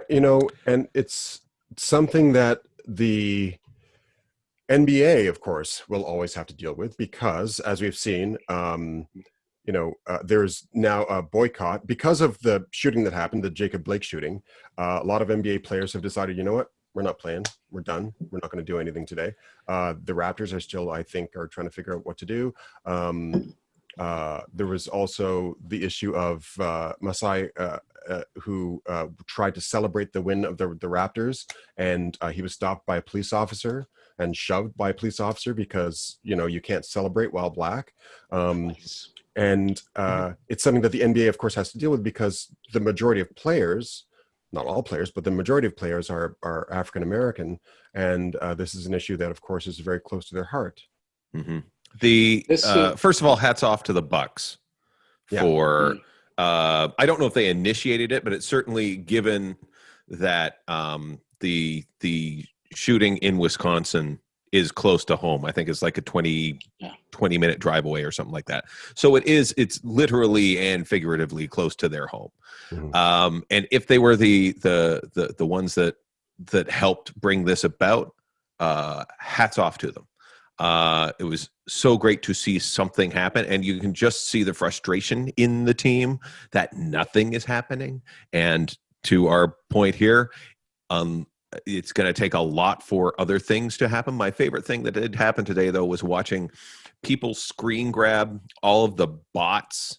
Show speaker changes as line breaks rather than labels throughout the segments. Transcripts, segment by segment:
And it's something that the NBA, of course, will always have to deal with because, as we've seen, there's now a boycott because of the shooting that happened, the Jacob Blake shooting. A lot of NBA players have decided, you know what, we're not playing, we're done, we're not going to do anything today. The Raptors are still, I think, are trying to figure out what to do. There was also the issue of Masai, who tried to celebrate the win of the Raptors, and he was stopped by a police officer and shoved by a police officer because you can't celebrate while black. And it's something that the NBA, of course, has to deal with because the majority of players, not all players, but the majority of players are African American, and this is an issue that, of course, is very close to their heart.
Mm-hmm. First of all, hats off to the Bucks for. I don't know if they initiated it, but it's certainly given that the shooting in Wisconsin is close to home. I think it's like a 20-minute drive away or something like that. So it's literally and figuratively close to their home. Mm-hmm. And if they were the ones that helped bring this about, hats off to them. It was so great to see something happen, and you can just see the frustration in the team that nothing is happening. And to our point here, it's going to take a lot for other things to happen. My favorite thing that did happen today, though, was watching people screen grab all of the bots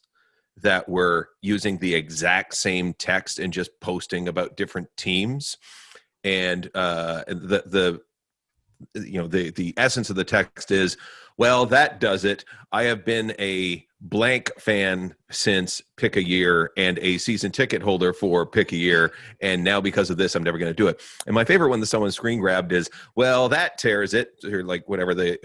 that were using the exact same text and just posting about different teams. And the essence of the text is, well, that does it. I have been a blank fan since pick a year and a season ticket holder for pick a year. And now because of this, I'm never going to do it. And my favorite one that someone screen grabbed is, well, that tears it. Or like whatever the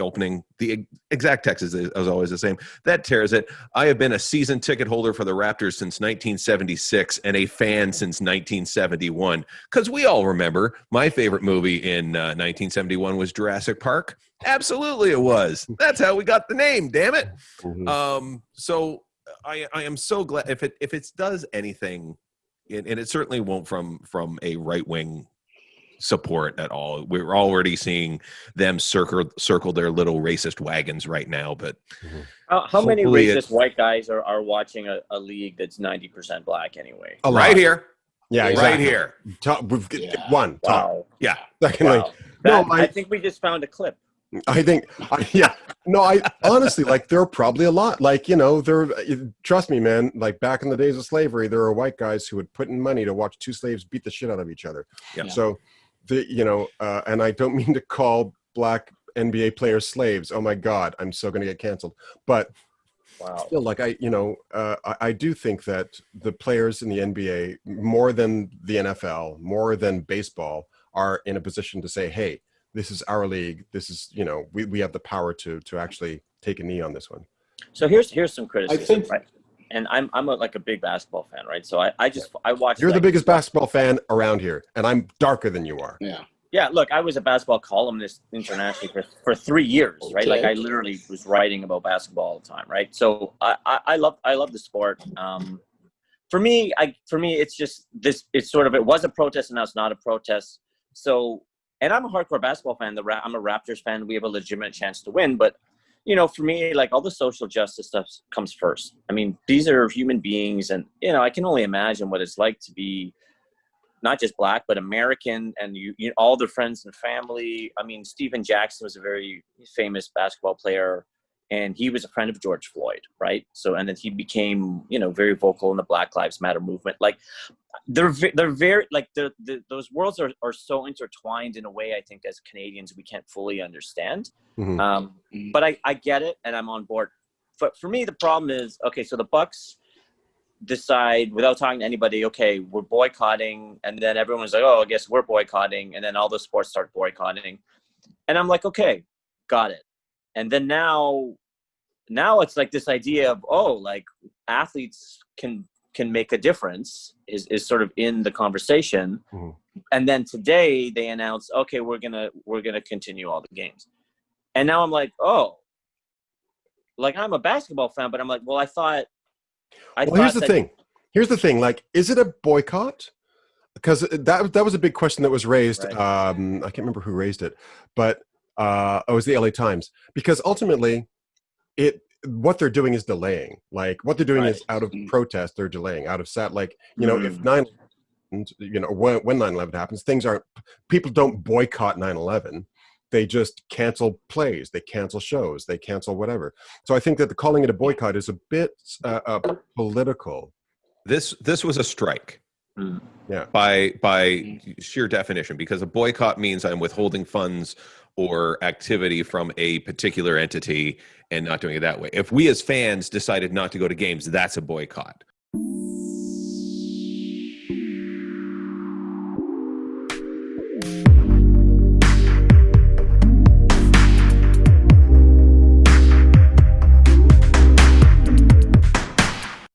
exact text is always the same. That tears it. I have been a season ticket holder for the Raptors since 1976 and a fan since 1971. Because we all remember my favorite movie in 1971 was Jurassic Park. Absolutely it was. That's how we got the name, damn it. Mm-hmm. So I am so glad if it does anything, and it certainly won't from a right-wing support at all. We're already seeing them circle their little racist wagons right now. But
how many racist white guys are watching a league that's 90% black anyway?
Right here.
Yeah, exactly.
Right here.
One.
Wow.
Yeah. Secondly,
wow. I think we just found a clip.
I honestly, like, there are probably a lot, like, trust me, man, like back in the days of slavery, there were white guys who would put in money to watch two slaves beat the shit out of each other. Yeah. So and I don't mean to call black NBA players slaves. Oh my God, I'm so going to get canceled. But still, like, I do think that the players in the NBA, more than the NFL, more than baseball, are in a position to say, hey, this is our league. This is, we have the power to actually take a knee on this one.
So here's some criticism, right? And I'm a big basketball fan, right? So I watch.
You're the biggest basketball fan around here, and I'm darker than you are.
Yeah. Yeah. Look, I was a basketball columnist internationally for 3 years, right? Like I literally was writing about basketball all the time, right? So I love the sport. For me, it's just this. It's sort of, it was a protest, and now it's not a protest. So. And I'm a hardcore basketball fan. I'm a Raptors fan. We have a legitimate chance to win. But, for me, like, all the social justice stuff comes first. I mean, these are human beings. And, I can only imagine what it's like to be not just black, but American. And you all their friends and family. I mean, Stephen Jackson was a very famous basketball player. And he was a friend of George Floyd, right? So, and then he became, very vocal in the Black Lives Matter movement. Like, they're very, like, those worlds are so intertwined in a way, I think, as Canadians, we can't fully understand. Mm-hmm. But I get it, and I'm on board. But for me, the problem is, okay, so the Bucks decide, without talking to anybody, okay, we're boycotting, and then everyone was like, oh, I guess we're boycotting, and then all the sports start boycotting. And I'm like, okay, got it. And then now it's like this idea of, oh, like, athletes can make a difference is sort of in the conversation. Mm-hmm. And then today they announced, okay, we're gonna continue all the games. And now I'm like, oh, like, I'm a basketball fan, but I'm like, well, here's the thing. Like, is it a boycott?
because that was a big question that was raised.
Right.
I can't remember who raised it, but it was the LA Times, because ultimately what they're doing is delaying. Like what they're doing is out of protest, they're delaying out of like, you know, if 9/11, you know, when 9/11 happens, people don't boycott 9/11. They just cancel plays, they cancel shows, they cancel whatever. So I think that the calling it a boycott is a bit political.
This was a strike.
Yeah.
By sheer definition, because a boycott means I'm withholding funds or activity from a particular entity and not doing it that way. If we as fans decided not to go to games, that's a boycott.